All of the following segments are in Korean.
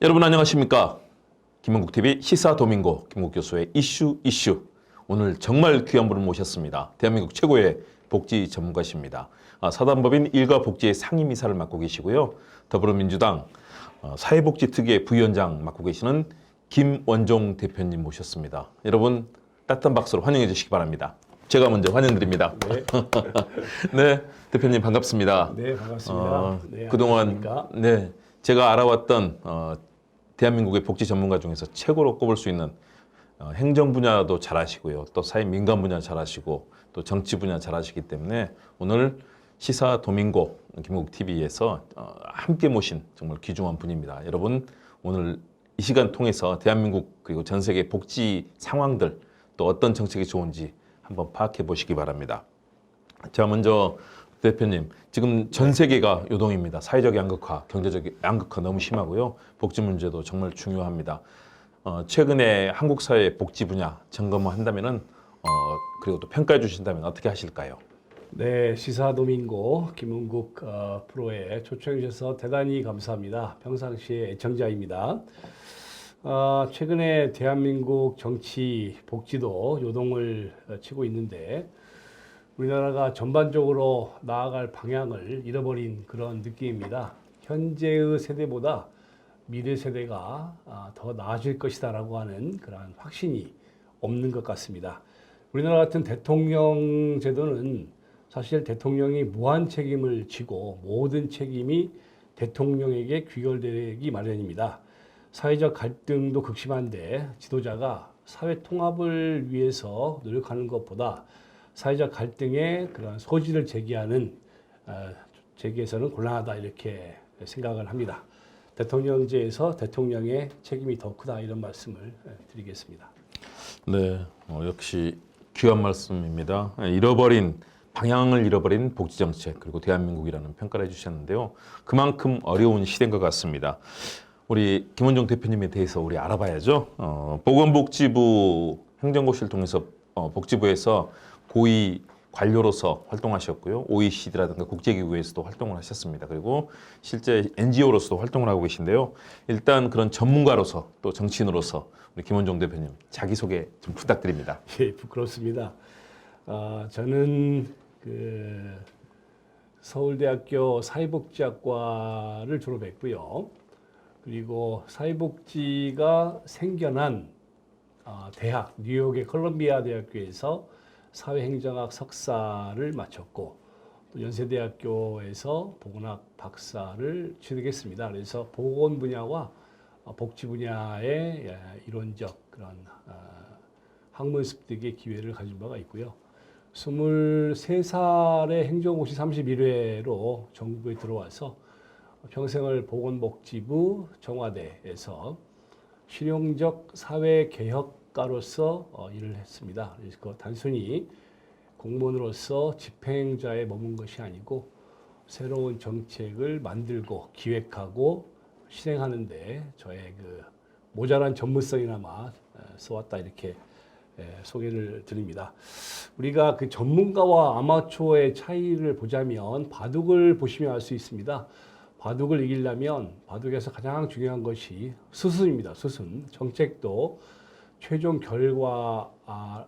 여러분 안녕하십니까? 김은국TV 시사도민고 김은국 교수의 이슈. 오늘 정말 귀한 분을 모셨습니다. 대한민국 최고의 복지 전문가십니다. 사단법인 일가복지의 상임이사를 맡고 계시고요. 더불어민주당 사회복지특위의 부위원장 맡고 계시는 김원종 대표님 모셨습니다. 여러분 따뜻한 박수로 환영해 주시기 바랍니다. 제가 먼저 환영드립니다. 네. 네, 대표님 반갑습니다. 네, 반갑습니다. 네, 그동안 안녕하십니까? 제가 알아왔던 대한민국의 복지 전문가 중에서 최고로 꼽을 수 있는 행정 분야도 잘하시고요. 또 사회 민간 분야 잘하시고 또 정치 분야 잘하시기 때문에 오늘 시사 도민고 김은국 TV에서 함께 모신 정말 귀중한 분입니다. 여러분 오늘 이 시간 통해서 대한민국 그리고 전 세계 복지 상황들 또 어떤 정책이 좋은지 한번 파악해 보시기 바랍니다. 자, 먼저 대표님, 지금 전 세계가 요동입니다. 사회적 양극화, 경제적 양극화 너무 심하고요. 복지 문제도 정말 중요합니다. 최근에 한국 사회 복지 분야 점검한다면은 그리고 또 평가해 주신다면 어떻게 하실까요? 네, 시사도민고 김은국 프로에 초청해 주셔서 대단히 감사합니다. 평상시에 애청자입니다. 최근에 대한민국 정치, 복지도 요동을 치고 있는데 우리나라가 전반적으로 나아갈 방향을 잃어버린 그런 느낌입니다. 현재의 세대보다 미래 세대가 더 나아질 것이다라고 하는 그런 확신이 없는 것 같습니다. 우리나라 같은 대통령 제도는 사실 대통령이 무한 책임을 지고 모든 책임이 대통령에게 귀결되기 마련입니다. 사회적 갈등도 극심한데 지도자가 사회 통합을 위해서 노력하는 것보다 사회적 갈등의 그런 소지를 제기해서는 곤란하다 이렇게 생각을 합니다. 대통령제에서 대통령의 책임이 더 크다 이런 말씀을 드리겠습니다. 네, 역시 귀한 말씀입니다. 방향을 잃어버린 복지 정책 그리고 대한민국이라는 평가를 해주셨는데요. 그만큼 어려운 시대인 것 같습니다. 우리 김원종 대표님에 대해서 우리 알아봐야죠. 보건복지부 행정고시를 통해서 복지부에서 고위 관료로서 활동하셨고요. OECD라든가 국제기구에서도 활동을 하셨습니다. 그리고 실제 NGO로서도 활동을 하고 계신데요. 일단 그런 전문가로서 또 정치인으로서 우리 김원종 대표님 자기소개 좀 부탁드립니다. 예, 부끄럽습니다. 저는 서울대학교 사회복지학과를 졸업했고요. 그리고 사회복지가 생겨난 대학, 뉴욕의 컬럼비아 대학교에서 사회행정학 석사를 마쳤고 또 연세대학교에서 보건학 박사를 취득했습니다. 그래서 보건 분야와 복지 분야의 이론적 그런 학문 습득의 기회를 가진 바가 있고요. 23살에 행정고시 31회로 전국에 들어와서 평생을 보건복지부 청와대에서 실용적 사회개혁가로서 일을 했습니다. 그래서 단순히 공무원으로서 집행자에 머문 것이 아니고 새로운 정책을 만들고 기획하고 실행하는데 저의 모자란 전문성이나마 써왔다 이렇게 소개를 드립니다. 우리가 전문가와 아마추어의 차이를 보자면 바둑을 보시면 알 수 있습니다. 바둑을 이기려면 바둑에서 가장 중요한 것이 수순입니다. 수순. 정책도 최종 결과가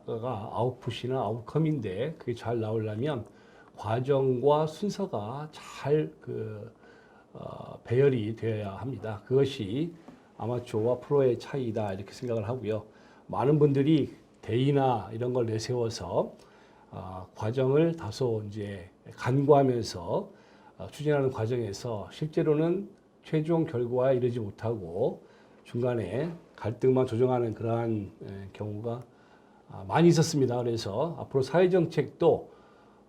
아웃풋이나 아웃컴인데 그게 잘 나오려면 과정과 순서가 잘 배열이 되어야 합니다. 그것이 아마추어와 프로의 차이다 이렇게 생각을 하고요. 많은 분들이 대의나 이런 걸 내세워서 과정을 다소 이제 간과하면서 추진하는 과정에서 실제로는 최종 결과에 이르지 못하고 중간에 갈등만 조정하는 그러한 경우가 많이 있었습니다. 그래서 앞으로 사회정책도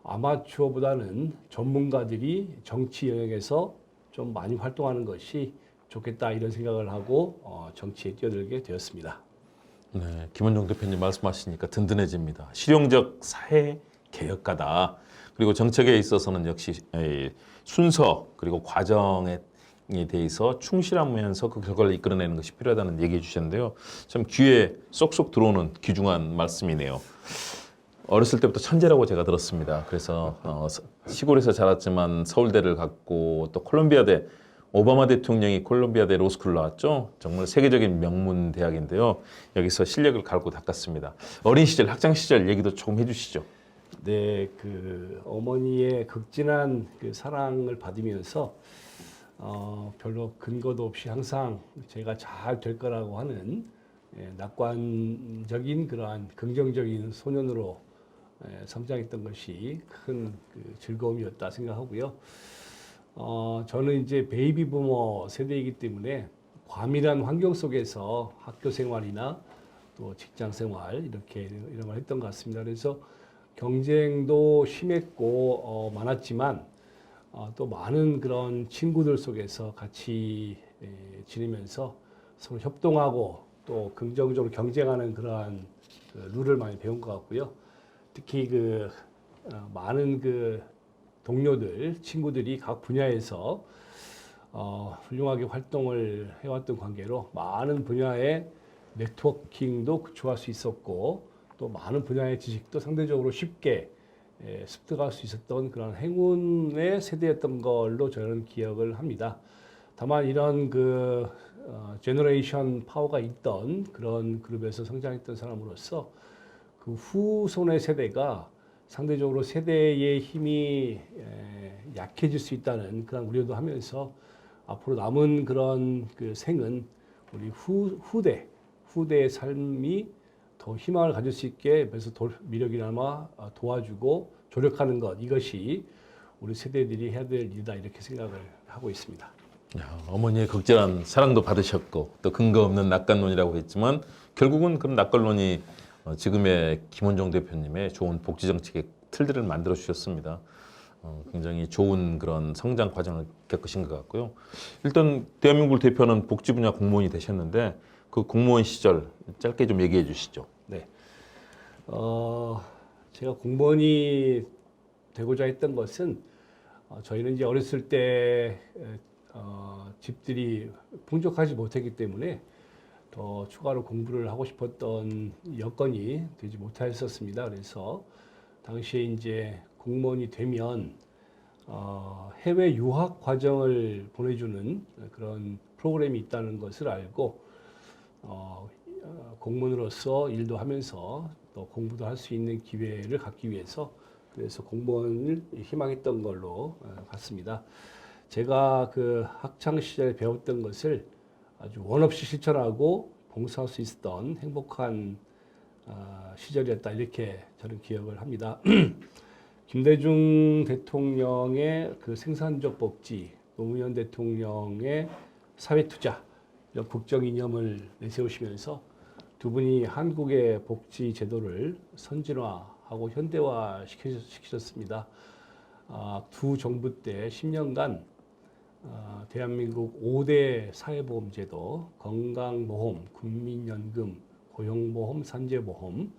아마추어보다는 전문가들이 정치 영역에서 좀 많이 활동하는 것이 좋겠다 이런 생각을 하고 정치에 뛰어들게 되었습니다. 네, 김원종 대표님 말씀하시니까 든든해집니다. 실용적 사회 개혁가다. 그리고 정책에 있어서는 역시 순서 그리고 과정에 대해서 충실하면서 그 결과를 이끌어내는 것이 필요하다는 얘기해 주셨는데요. 참 귀에 쏙쏙 들어오는 귀중한 말씀이네요. 어렸을 때부터 천재라고 제가 들었습니다. 그래서 시골에서 자랐지만 서울대를 갔고 또 콜롬비아대 오바마 대통령이 콜롬비아대 로스쿨 나왔죠. 정말 세계적인 명문 대학인데요. 여기서 실력을 갈고 닦았습니다. 어린 시절, 학창 시절 얘기도 조금 해주시죠. 네, 그 어머니의 극진한 그 사랑을 받으면서 별로 근거도 없이 항상 제가 잘 될 거라고 하는 낙관적인 그러한 긍정적인 소년으로 성장했던 것이 큰 그 즐거움이었다 생각하고요. 저는 이제 베이비 부머 세대이기 때문에 과밀한 환경 속에서 학교 생활이나 또 직장 생활 이렇게 이런 걸 했던 것 같습니다. 그래서 경쟁도 심했고 많았지만 또 많은 그런 친구들 속에서 같이 지내면서 서로 협동하고 또 긍정적으로 경쟁하는 그러한 그 룰을 많이 배운 것 같고요. 특히 그 많은 그 동료들, 친구들이 각 분야에서 훌륭하게 활동을 해왔던 관계로 많은 분야의 네트워킹도 구축할 수 있었고 또 많은 분야의 지식도 상대적으로 쉽게 습득할 수 있었던 그런 행운의 세대였던 걸로 저는 기억을 합니다. 다만 이런 그 제너레이션 파워가 있던 그런 그룹에서 성장했던 사람으로서 그 후손의 세대가 상대적으로 세대의 힘이 약해질 수 있다는 그런 우려도 하면서 앞으로 남은 그런 그 생은 우리 후대의 삶이 더 희망을 가질 수 있게 그래서 미력이나마 도와주고 조력하는 것 이것이 우리 세대들이 해야 될 일이다 이렇게 생각을 하고 있습니다. 야, 어머니의 극진한 사랑도 받으셨고 또 근거 없는 낙관론이라고 했지만 결국은 그런 낙관론이 지금의 김원종 대표님의 좋은 복지 정책의 틀들을 만들어 주셨습니다. 굉장히 좋은 그런 성장 과정을 겪으신 것 같고요. 일단 대한민국을 대표하는 복지 분야 공무원이 되셨는데 그 공무원 시절 짧게 좀 얘기해 주시죠. 네, 제가 공무원이 되고자 했던 것은 저희는 이제 어렸을 때 집들이 풍족하지 못했기 때문에 더 추가로 공부를 하고 싶었던 여건이 되지 못했었습니다. 그래서 당시에 이제 공무원이 되면 해외 유학 과정을 보내주는 그런 프로그램이 있다는 것을 알고 공무원으로서 일도 하면서 또 공부도 할 수 있는 기회를 갖기 위해서 그래서 공무원을 희망했던 걸로 같습니다. 제가 그 학창 시절에 배웠던 것을 아주 원 없이 실천하고 봉사할 수 있었던 행복한 시절이었다 이렇게 저는 기억을 합니다. 김대중 대통령의 그 생산적 복지, 노무현 대통령의 사회투자 이런 국정 이념을 내세우시면서 두 분이 한국의 복지 제도를 선진화하고 현대화 시키셨습니다. 두 정부 때 10년간 대한민국 5대 사회보험제도, 건강보험, 국민연금, 고용보험, 산재보험,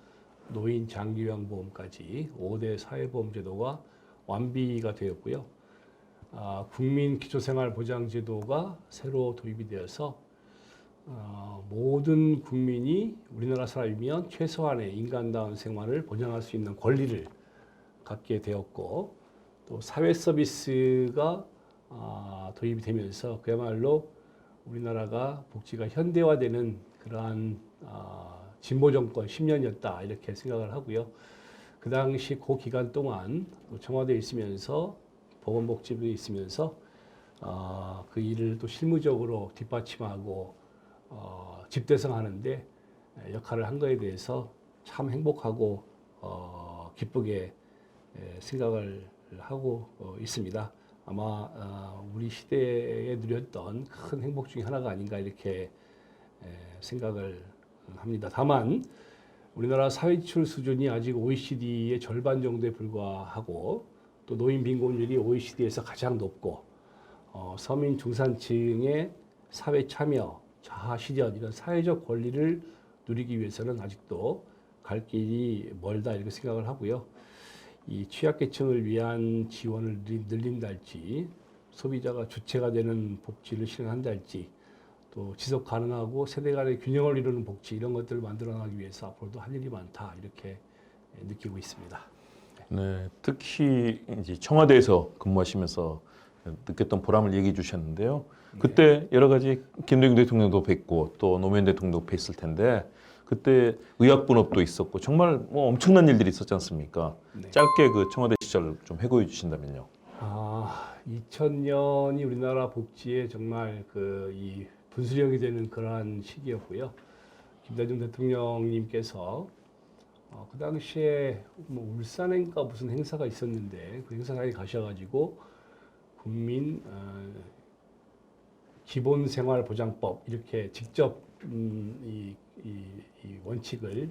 노인 장기요양보험까지 5대 사회보험제도가 완비가 되었고요. 국민기초생활보장제도가 새로 도입이 되어서 모든 국민이 우리나라 사람이면 최소한의 인간다운 생활을 보장할 수 있는 권리를 갖게 되었고 또 사회 서비스가 도입이 되면서 그야말로 우리나라가 복지가 현대화되는 그러한 진보 정권 10년이었다 이렇게 생각을 하고요. 그 당시 그 기간 동안 청와대에 있으면서 보건복지부에 있으면서 그 일을 또 실무적으로 뒷받침하고 집대성하는데 역할을 한 거에 대해서 참 행복하고 기쁘게 생각을 하고 있습니다. 아마 우리 시대에 누렸던 큰 행복 중에 하나가 아닌가 이렇게 생각을 합니다. 다만 우리나라 사회출 수준이 아직 OECD의 절반 정도에 불과하고 또 노인 빈곤율이 OECD에서 가장 높고 서민 중산층의 사회 참여, 자아 실현 이런 사회적 권리를 누리기 위해서는 아직도 갈 길이 멀다 이렇게 생각을 하고요. 이 취약계층을 위한 지원을 늘린다 할지 소비자가 주체가 되는 복지를 실현한다 할지 또 지속 가능하고 세대 간의 균형을 이루는 복지 이런 것들을 만들어 나가기 위해서 앞으로도 할 일이 많다 이렇게 느끼고 있습니다. 네, 특히 이제 청와대에서 근무하시면서 느꼈던 보람을 얘기해 주셨는데요. 그때 여러 가지 김대중 대통령도 뵙고 또 노무현 대통령도 뵀을 텐데 그때 의학분업도 있었고 정말 뭐 엄청난 일들이 있었지 않습니까? 네. 짧게 그 청와대 시절 좀 회고해 주신다면요. 2000년이 우리나라 복지에 정말 이 분수령이 되는 그러한 시기였고요. 김대중 대통령님께서 그 당시에 뭐 울산인가 무슨 행사가 있었는데 그 행사장에 가셔가지고 국민 기본생활보장법 이렇게 직접 이 원칙을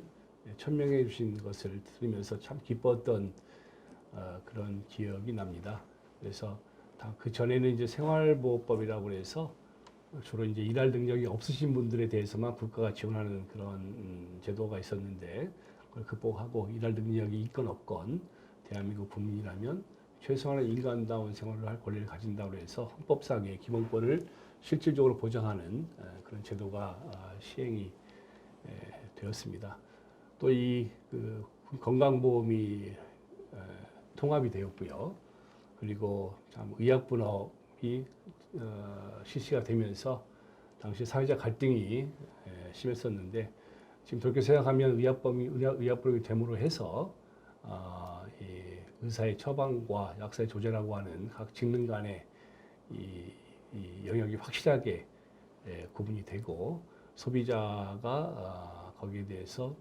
천명해 주신 것을 들으면서 참 기뻤던 그런 기억이 납니다. 그래서 그 전에는 이제 생활보호법이라고 해서 주로 이제 일할 능력이 없으신 분들에 대해서만 국가가 지원하는 그런 제도가 있었는데 그걸 극복하고 일할 능력이 있건 없건 대한민국 국민이라면 최소한의 인간다운 생활을 할 권리를 가진다고 해서 헌법상의 기본권을 실질적으로 보장하는 그런 제도가 시행이 되었습니다. 또 이 건강보험이 통합이 되었고요. 그리고 참 의학분업이 실시가 되면서 당시 사회적 갈등이 심했었는데 지금 돌이켜 생각하면 의학분업이 됨으로 해서 이 의사의 처방과 약사의 조제라고 하는 각 직능 간의 이 영역이 확실하게 구분이 되고 소비자가 거기에 대해서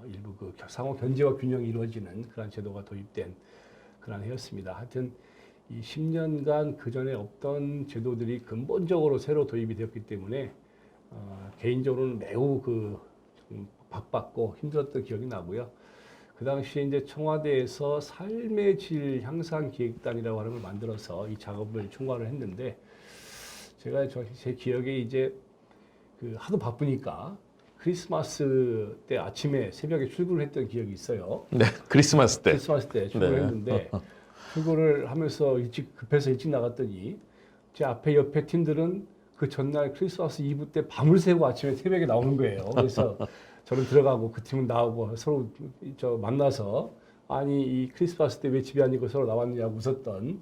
일부 그 상호 견제와 균형이 이루어지는 그런 제도가 도입된 그런 해였습니다. 하여튼 이 10년간 그 전에 없던 제도들이 근본적으로 새로 도입이 되었기 때문에 개인적으로는 매우 좀 바빴고 힘들었던 기억이 나고요. 그 당시에 이제 청와대에서 삶의 질 향상 기획단이라고 하는 걸 만들어서 이 작업을 총괄을 했는데 제가 제 기억에 이제 하도 바쁘니까 크리스마스 때 아침에 새벽에 출근을 했던 기억이 있어요. 네, 크리스마스 때. 크리스마스 때 출근을 네. 했는데 출근을 하면서 급해서 일찍 나갔더니 제 옆에 팀들은 그 전날 크리스마스 이브 때 밤을 새고 아침에 새벽에 나오는 거예요. 그래서 저는 들어가고 그 팀은 나오고 서로 만나서 아니 이 크리스마스 때 왜 집에 안 있고 서로 나왔느냐고 웃었던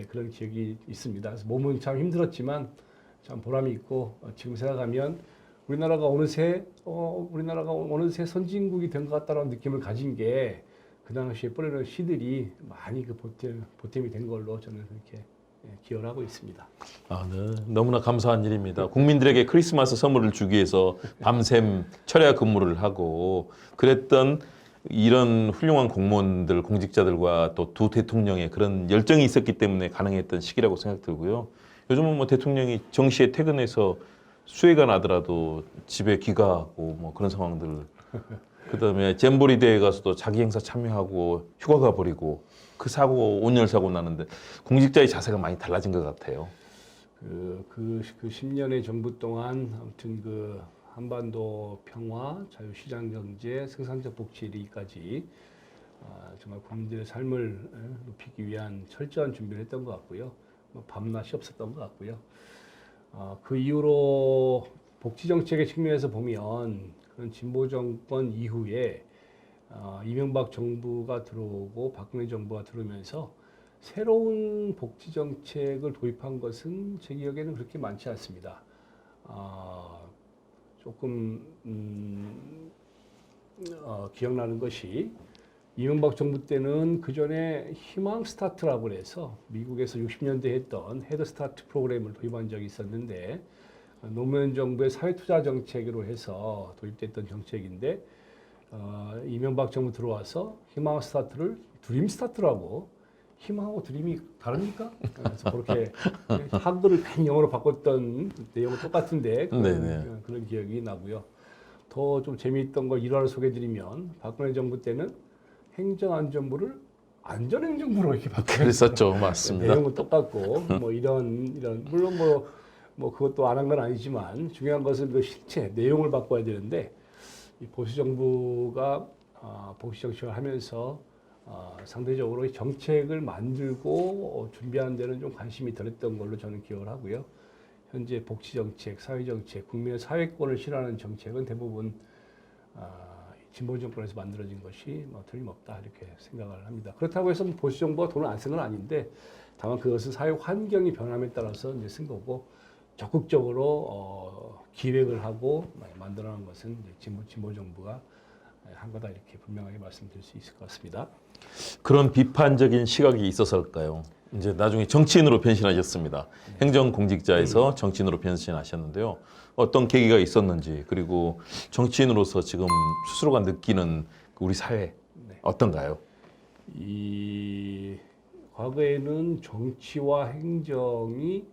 그런 기억이 있습니다. 그래서 몸은 참 힘들었지만 참 보람이 있고 지금 생각하면 우리나라가 어느새 선진국이 된 것 같다는 느낌을 가진 게 그 당시에 뿌리는 시들이 많이 보탬이 된 걸로 저는 그렇게 기여를 하고 있습니다. 네. 너무나 감사한 일입니다. 국민들에게 크리스마스 선물을 주기 위해서 밤샘 철야 근무를 하고 그랬던 이런 훌륭한 공무원들, 공직자들과 또 두 대통령의 그런 열정이 있었기 때문에 가능했던 시기라고 생각 들고요. 요즘은 뭐 대통령이 정시에 퇴근해서 수해가 나더라도 집에 귀가하고 뭐 그런 상황들. 그다음에 잼버리 대회 가서도 자기 행사 참여하고 휴가 가버리고 그 사고 온열 사고 나는데 공직자의 자세가 많이 달라진 것 같아요. 그 10년의 정부 동안 아무튼 한반도 평화, 자유시장 경제, 생산적 복지 이르기까지 정말 국민들의 삶을 높이기 위한 철저한 준비를 했던 것 같고요. 밤낮이 없었던 것 같고요. 그 이후로 복지 정책의 측면에서 보면 그런 진보 정권 이후에 이명박 정부가 들어오고 박근혜 정부가 들어오면서 새로운 복지 정책을 도입한 것은 제 기억에는 그렇게 많지 않습니다. 조금 기억나는 것이 이명박 정부 때는 그 전에 희망 스타트라고 해서 미국에서 60년대 했던 헤드 스타트 프로그램을 도입한 적이 있었는데 노무현 정부의 사회투자 정책으로 해서 도입됐던 정책인데 이명박 정부 들어와서 희망 스타트를 드림 스타트라고 희망하고 드림이 다릅니까? 그래서 그렇게 한글을 pen 영어로 바꿨던 내용은 똑같은데 그런 기억이 나고요. 더 좀 재미있던 걸 일화를 소개해드리면 박근혜 정부 때는 행정안전부를 안전행정부로 이렇게 바꿨어요. 그랬었죠, 맞습니다. 내용은 똑같고 뭐 이런 물론 뭐 그것도 안 한 건 아니지만 중요한 것은 그 실체 내용을 바꿔야 되는데 이 보수 정부가 복지 정책을 하면서 상대적으로 정책을 만들고 준비하는 데는 좀 관심이 덜했던 걸로 저는 기억을 하고요. 현재 복지 정책, 사회 정책, 국민의 사회권을 실현하는 정책은 대부분 진보 정권에서 만들어진 것이 뭐 틀림없다 이렇게 생각을 합니다. 그렇다고 해서 보수 정부가 돈을 안 쓴 건 아닌데 다만 그것은 사회 환경이 변함에 따라서 이제 쓴 거고 적극적으로 기획을 하고 만들어낸 것은 이제 진보 정부가 한 거다 이렇게 분명하게 말씀드릴 수 있을 것 같습니다. 그런 비판적인 시각이 있어서일까요? 이제 나중에 정치인으로 변신하셨습니다. 행정공직자에서 정치인으로 변신하셨는데요. 어떤 계기가 있었는지 그리고 정치인으로서 지금 스스로가 느끼는 우리 사회 네. 어떤가요? 이 과거에는 정치와 행정이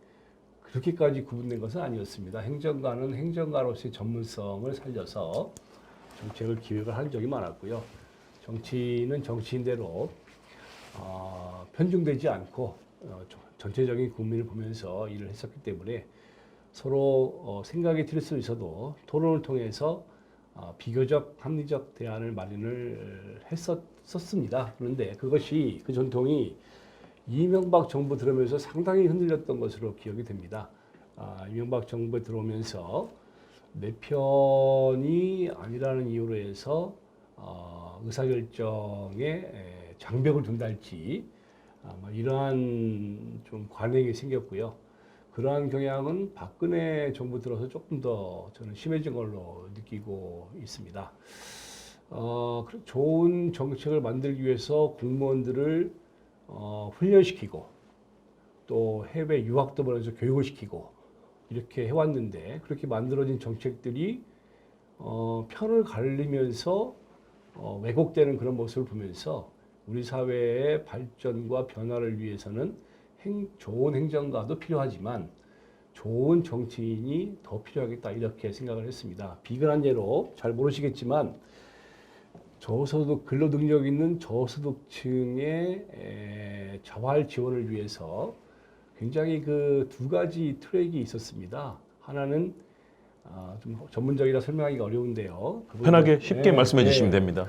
그렇게까지 구분된 것은 아니었습니다. 행정가는 행정가로서의 전문성을 살려서 정책을 기획을 한 적이 많았고요. 정치인은 정치인대로 편중되지 않고 전체적인 국민을 보면서 일을 했었기 때문에 서로 생각이 틀릴 수 있어도 토론을 통해서 비교적 합리적 대안을 마련을 했었습니다. 그런데 그것이 그 전통이 이명박 정부 들어오면서 상당히 흔들렸던 것으로 기억이 됩니다. 이명박 정부에 들어오면서 내 편이 아니라는 이유로 해서 의사결정에 장벽을 둔다 할지 뭐 이러한 좀 관행이 생겼고요. 그러한 경향은 박근혜 정부 들어서 조금 더 저는 심해진 걸로 느끼고 있습니다. 좋은 정책을 만들기 위해서 공무원들을 훈련시키고 또 해외 유학도 보내서 교육을 시키고 이렇게 해왔는데 그렇게 만들어진 정책들이 편을 가리면서 왜곡되는 그런 모습을 보면서 우리 사회의 발전과 변화를 위해서는 좋은 행정가도 필요하지만 좋은 정치인이 더 필요하겠다 이렇게 생각을 했습니다. 비근한 예로 잘 모르시겠지만 저소득 근로 능력 있는 저소득층의 자활 지원을 위해서 굉장히 그 두 가지 트랙이 있었습니다. 하나는 좀 전문적이라 설명하기가 어려운데요. 편하게 쉽게 말씀해 주시면 됩니다.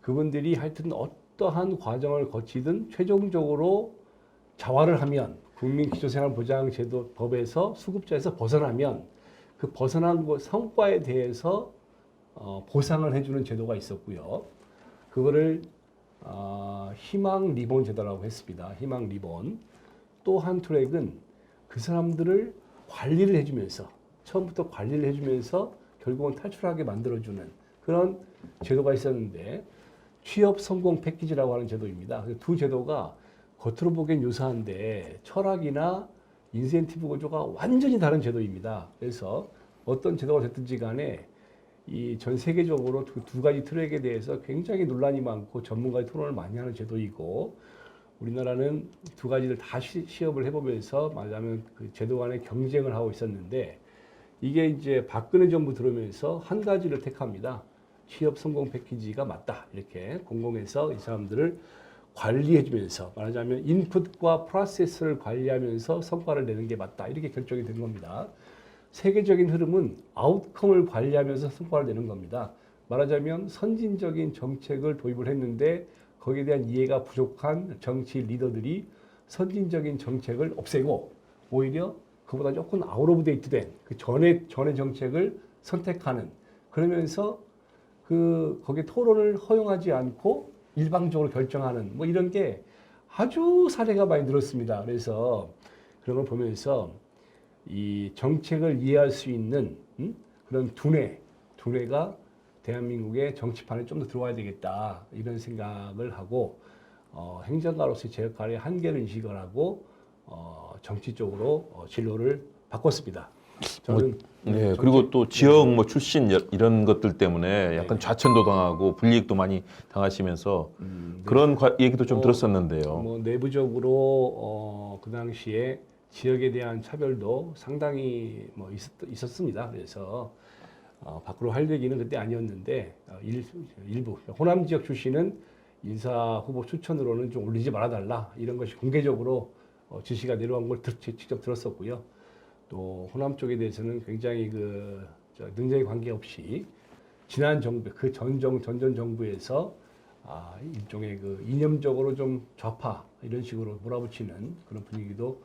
그분들이 하여튼 어떠한 과정을 거치든 최종적으로 자활을 하면 국민기초생활보장제도 법에서 수급자에서 벗어나면 그 벗어난 성과에 대해서 보상을 해주는 제도가 있었고요. 그거를 희망 리본 제도라고 했습니다. 희망 리본. 또 한 트랙은 그 사람들을 관리를 해주면서 처음부터 관리를 해주면서 결국은 탈출하게 만들어주는 그런 제도가 있었는데 취업 성공 패키지라고 하는 제도입니다. 두 제도가 겉으로 보기엔 유사한데 철학이나 인센티브 구조가 완전히 다른 제도입니다. 그래서 어떤 제도가 됐든지 간에 이 전 세계적으로 두 가지 트랙에 대해서 굉장히 논란이 많고 전문가의 토론을 많이 하는 제도이고 우리나라는 두 가지를 다 시험을 해보면서 말하자면 그 제도 간의 경쟁을 하고 있었는데 이게 이제 박근혜 정부 들어오면서 한 가지를 택합니다. 취업 성공 패키지가 맞다. 이렇게 공공에서 이 사람들을 관리해주면서 말하자면 인풋과 프로세스를 관리하면서 성과를 내는 게 맞다. 이렇게 결정이 된 겁니다. 세계적인 흐름은 아웃컴을 관리하면서 성과를 내는 겁니다. 말하자면 선진적인 정책을 도입을 했는데 거기에 대한 이해가 부족한 정치 리더들이 선진적인 정책을 없애고 오히려 그보다 조금 아웃 오브 데이트된 그 전의 정책을 선택하는 그러면서 거기에 토론을 허용하지 않고 일방적으로 결정하는 뭐 이런 게 아주 사례가 많이 늘었습니다. 그래서 그런 걸 보면서 이 정책을 이해할 수 있는 그런 두뇌가 대한민국의 정치판에 좀 더 들어와야 되겠다 이런 생각을 하고 행정가로서의 제 역할에 한계를 인식을 하고 정치 쪽으로 진로를 바꿨습니다. 저는 그리고 또 지역 뭐 출신 이런 것들 때문에 약간 좌천도 당하고 불이익도 많이 당하시면서 그런 얘기도 좀 들었었는데요. 뭐 내부적으로 그 당시에 지역에 대한 차별도 상당히 뭐 있었습니다. 그래서 밖으로 할 얘기는 그때 아니었는데 일부 호남 지역 출신은 인사 후보 추천으로는 좀 올리지 말아달라 이런 것이 공개적으로 지시가 내려온 걸 직접 들었었고요. 또 호남 쪽에 대해서는 굉장히 능력에 관계없이 지난 정부 전 정부에서 일종의 이념적으로 좀 좌파 이런 식으로 몰아붙이는 그런 분위기도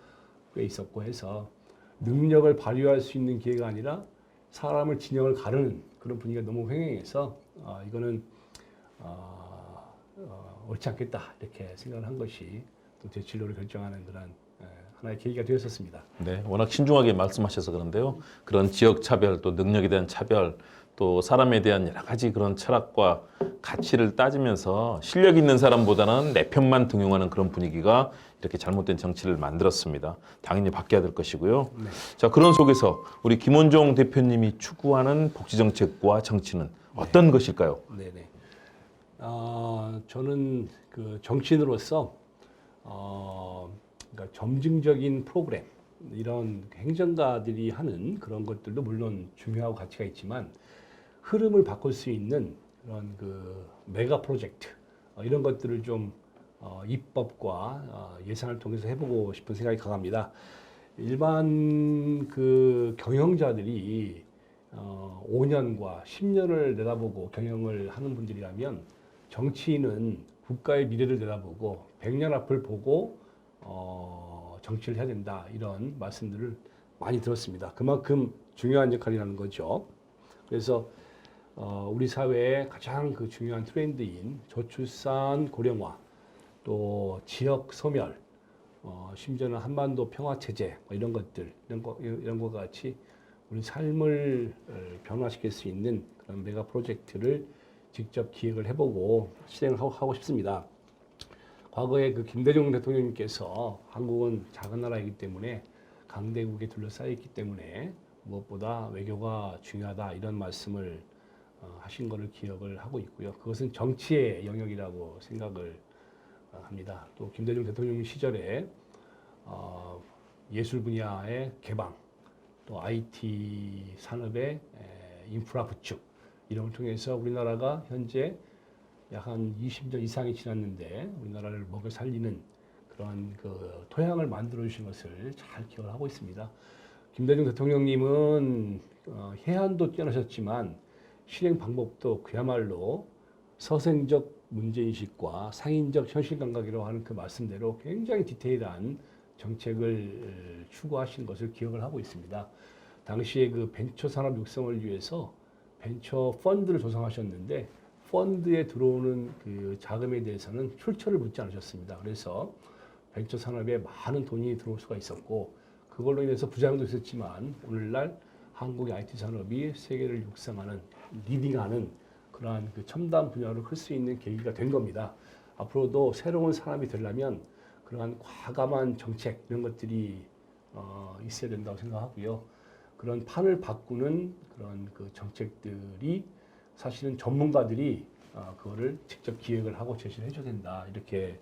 꽤 있었고 해서 능력을 발휘할 수 있는 기회가 아니라 사람을 진영을 가르는 그런 분위기가 너무 횡행해서 이거는 옳지 않겠다 이렇게 생각을 한 것이 또 제 진로를 결정하는 그런 하나의 계기가 되었었습니다. 네, 워낙 신중하게 말씀하셔서 그런데요. 그런 지역 차별, 또 능력에 대한 차별, 또 사람에 대한 여러 가지 그런 철학과 가치를 따지면서 실력 있는 사람보다는 내 편만 등용하는 그런 분위기가 이렇게 잘못된 정치를 만들었습니다. 당연히 바뀌어야 될 것이고요. 네. 자, 그런 속에서 우리 김원종 대표님이 추구하는 복지 정책과 정치는 어떤 것일까요? 네네. 저는 그 정치인으로서 그러니까 점증적인 프로그램 이런 행정가들이 하는 그런 것들도 물론 중요하고 가치가 있지만 흐름을 바꿀 수 있는 그런 그 메가 프로젝트 이런 것들을 좀 입법과 예산을 통해서 해보고 싶은 생각이 강합니다. 일반 그 경영자들이 5년과 10년을 내다보고 경영을 하는 분들이라면 정치인은 국가의 미래를 내다보고 100년 앞을 보고 정치를 해야 된다 이런 말씀들을 많이 들었습니다. 그만큼 중요한 역할이라는 거죠. 그래서 우리 사회의 가장 그 중요한 트렌드인 저출산 고령화 또 지역 소멸 심지어는 한반도 평화 체제 이런 것들 이런 것과 같이 우리 삶을 변화시킬 수 있는 그런 메가 프로젝트를 직접 기획을 해보고 실행을 하고 싶습니다. 과거에 그 김대중 대통령님께서 한국은 작은 나라이기 때문에 강대국에 둘러싸여 있기 때문에 무엇보다 외교가 중요하다 이런 말씀을 하신 것을 기억을 하고 있고요. 그것은 정치의 영역이라고 생각을 합니다. 또 김대중 대통령 시절에 예술 분야의 개방, 또 IT 산업의 인프라 구축 이런 걸 통해서 우리나라가 현재 약 한 20년 이상이 지났는데 우리나라를 먹여 살리는 그런 그 토양을 만들어 주신 것을 잘 기억을 하고 있습니다. 김대중 대통령님은 해안도 뛰어나셨지만 실행 방법도 그야말로 서생적 문제인식과 상인적 현실 감각이라고 하는 그 말씀대로 굉장히 디테일한 정책을 추구하신 것을 기억을 하고 있습니다. 당시에 그 벤처 산업 육성을 위해서 벤처 펀드를 조성하셨는데 펀드에 들어오는 그 자금에 대해서는 출처를 묻지 않으셨습니다. 그래서 벤처 산업에 많은 돈이 들어올 수가 있었고 그걸로 인해서 부작용도 있었지만 오늘날 한국의 IT 산업이 세계를 육성하는 리딩하는 그러한 그 첨단 분야로 클 수 있는 계기가 된 겁니다. 앞으로도 새로운 사람이 되려면 그러한 과감한 정책 이런 것들이 있어야 된다고 생각하고요. 그런 판을 바꾸는 그런 그 정책들이 사실은 전문가들이 그거를 직접 기획을 하고 제시를 해줘야 된다 이렇게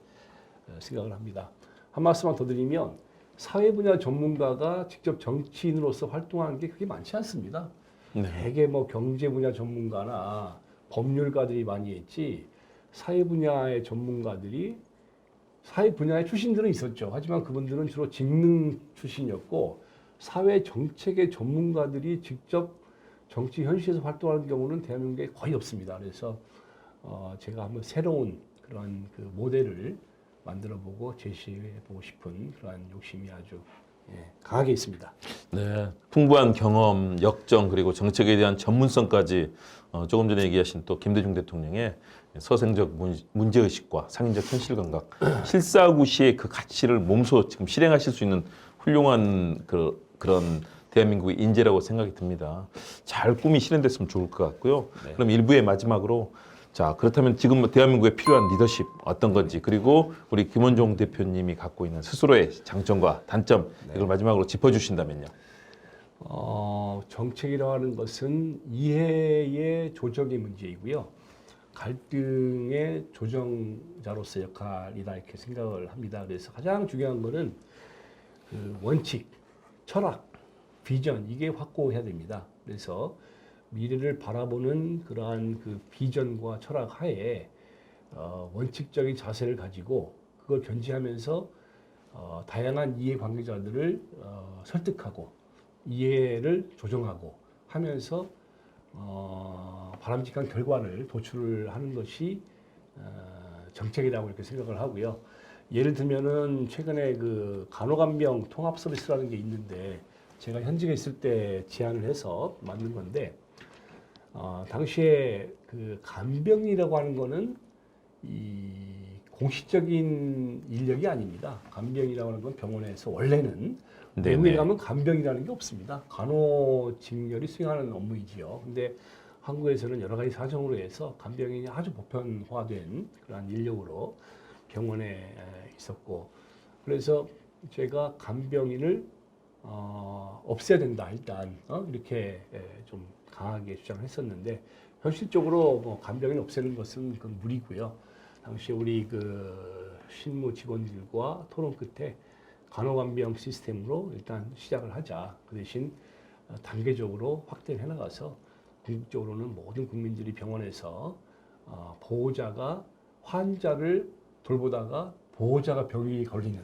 생각을 합니다. 한 말씀만 더 드리면 사회 분야 전문가가 직접 정치인으로서 활동하는 게 그렇게 많지 않습니다. 네. 대개 뭐 경제 분야 전문가나 법률가들이 많이 했지 사회 분야의 전문가들이 사회 분야의 출신들은 있었죠. 하지만 그분들은 주로 직능 출신이었고 사회 정책의 전문가들이 직접 정치 현실에서 활동하는 경우는 대한민국에 거의 없습니다. 그래서 제가 한번 새로운 그런 그 모델을 만들어보고 제시해보고 싶은 그런 욕심이 아주 강하게 있습니다. 네, 풍부한 경험, 역정 그리고 정책에 대한 전문성까지 조금 전에 얘기하신 또 김대중 대통령의 서생적 문제의식과 상인적 현실 감각, 실사구시의 그 가치를 몸소 지금 실행하실 수 있는 훌륭한 그런 대한민국의 인재라고 생각이 듭니다. 잘 꿈이 실현됐으면 좋을 것 같고요. 네. 그럼 1부의 마지막으로 자, 그렇다면 지금 대한민국에 필요한 리더십 어떤 건지 그리고 우리 김원종 대표님이 갖고 있는 스스로의 장점과 단점 이걸 마지막으로 짚어주신다면요. 정책이라고 하는 것은 이해의 조정의 문제이고요. 갈등의 조정자로서 역할이다 이렇게 생각을 합니다. 그래서 가장 중요한 거는 그 원칙, 철학, 비전 이게 확고해야 됩니다. 그래서 미래를 바라보는 그러한 그 비전과 철학 하에 원칙적인 자세를 가지고 그걸 견지하면서 다양한 이해 관계자들을 설득하고 이해를 조정하고 하면서 바람직한 결과를 도출을 하는 것이 정책이라고 이렇게 생각을 하고요. 예를 들면은 최근에 그 간호간병 통합 서비스라는 게 있는데 제가 현직에 있을 때 제안을 해서 만든 건데 당시에 그 간병이라고 하는 거는 이 공식적인 인력이 아닙니다. 간병이라고 하는 건 병원에서 원래는 네네. 외국에 가면 간병이라는 게 없습니다. 간호직렬이 수행하는 업무이지요. 근데 한국에서는 여러 가지 사정으로 해서 간병인이 아주 보편화된 그런 인력으로 병원에 있었고, 그래서 제가 간병인을 없애야 된다 일단 이렇게 좀 강하게 주장을 했었는데, 현실적으로 뭐 간병인 없애는 것은 그건 무리고요. 당시 우리 그 실무 직원들과 토론 끝에 간호간병 시스템으로 일단 시작을 하자. 그 대신 단계적으로 확대를 해나가서 궁극적으로는 모든 국민들이 병원에서 보호자가 환자를 돌보다가 보호자가 병이 걸리는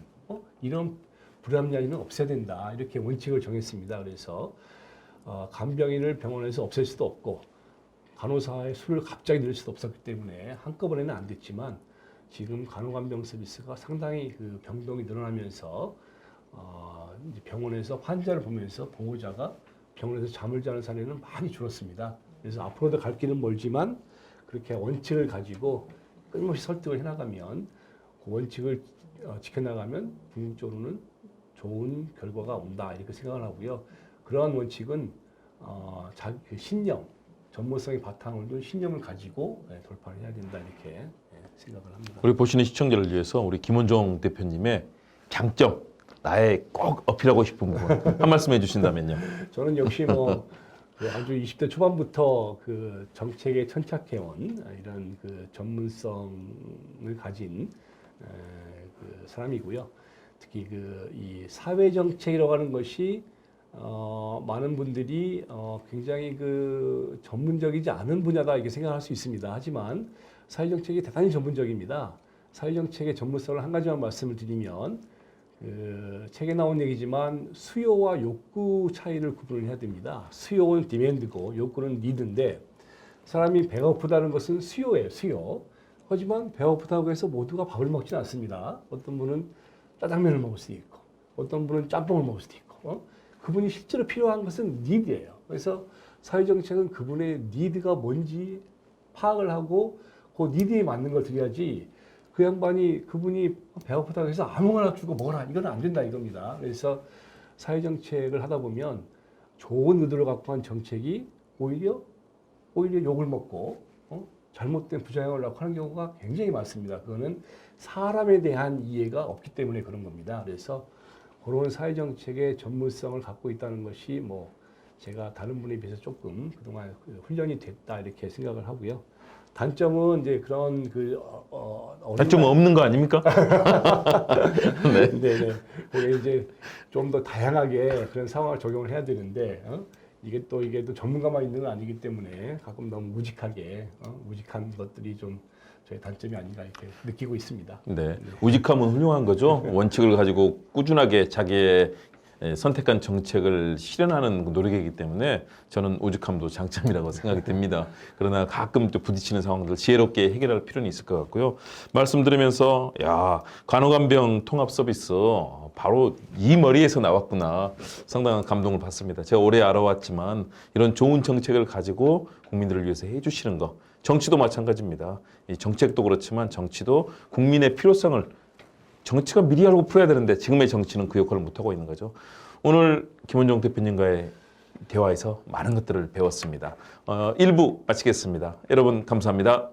이런 불합리한 없애야 된다. 이렇게 원칙을 정했습니다. 그래서 간병인을 병원에서 없앨 수도 없고 간호사의 수를 갑자기 늘릴 수도 없었기 때문에 한꺼번에는 안 됐지만, 지금 간호간병 서비스가 상당히 그 병동이 늘어나면서 이제 병원에서 환자를 보면서 보호자가 병원에서 잠을 자는 사례는 많이 줄었습니다. 그래서 앞으로도 갈 길은 멀지만 그렇게 원칙을 가지고 끊임없이 설득을 해나가면, 그 원칙을 지켜나가면 궁극적으로는 좋은 결과가 온다 이렇게 생각을 하고요. 그러한 원칙은 그 신념, 전문성의 바탕을 둔 신념을 가지고 돌파를 해야 된다 이렇게 생각을 합니다. 우리 보시는 시청자를 위해서 우리 김원종 대표님의 장점, 나의 꼭 어필하고 싶은 부분 한 말씀 해주신다면요. 저는 역시 뭐 아주 20대 초반부터 그 정책에 천착해온 이런 그 전문성을 가진 그 사람이고요. 특히 그 이 사회 정책이라고 하는 것이 많은 분들이 굉장히 그 전문적이지 않은 분야다 이렇게 생각할 수 있습니다. 하지만 사회 정책이 대단히 전문적입니다. 사회 정책의 전문성을 한 가지만 말씀을 드리면, 그 책에 나온 얘기지만 수요와 욕구 차이를 구분을 해야 됩니다. 수요는 디맨드고 욕구는 니드인데, 사람이 배가 고프다는 것은 수요예요, 수요. 하지만 배가 고프다고 해서 모두가 밥을 먹지는 않습니다. 어떤 분은 짜장면을 먹을 수도 있고, 어떤 분은 짬뽕을 먹을 수도 있고, 그분이 실제로 필요한 것은 니드예요. 그래서 사회정책은 그분의 니드가 뭔지 파악을 하고 그 니드에 맞는 걸 드려야지, 그 양반이 그분이 배고프다고 해서 아무거나 주고 먹어라 이건 안 된다 이겁니다. 그래서 사회정책을 하다 보면 좋은 의도를 갖고 한 정책이 오히려 욕을 먹고 잘못된 부작용을 낳고 하는 경우가 굉장히 많습니다. 그거는 사람에 대한 이해가 없기 때문에 그런 겁니다. 그래서 그런 사회정책의 전문성을 갖고 있다는 것이 뭐 제가 다른 분에 비해서 조금 그동안 훈련이 됐다 이렇게 생각을 하고요. 단점은 이제 그런 단점은 없는 거 아닙니까? 네. 네네. 그게 이제 좀 더 다양하게 그런 상황을 적용을 해야 되는데 이게 또 전문가만 있는 건 아니기 때문에 가끔 너무 무직한 것들이 좀 저의 단점이 아닌가 이렇게 느끼고 있습니다. 네. 우직함은 훌륭한 거죠. 원칙을 가지고 꾸준하게 자기의 선택한 정책을 실현하는 노력이기 때문에 저는 우직함도 장점이라고 생각이 됩니다. 그러나 가끔 또 부딪히는 상황들 지혜롭게 해결할 필요는 있을 것 같고요. 말씀드리면서 간호간병 통합 서비스 바로 이 머리에서 나왔구나, 상당한 감동을 받습니다. 제가 오래 알아왔지만 이런 좋은 정책을 가지고 국민들을 위해서 해주시는 거, 정치도 마찬가지입니다. 이 정책도 그렇지만 정치도 국민의 필요성을 정치가 미리 알고 풀어야 되는데 지금의 정치는 그 역할을 못하고 있는 거죠. 오늘 김원종 대표님과의 대화에서 많은 것들을 배웠습니다. 1부 마치겠습니다. 여러분 감사합니다.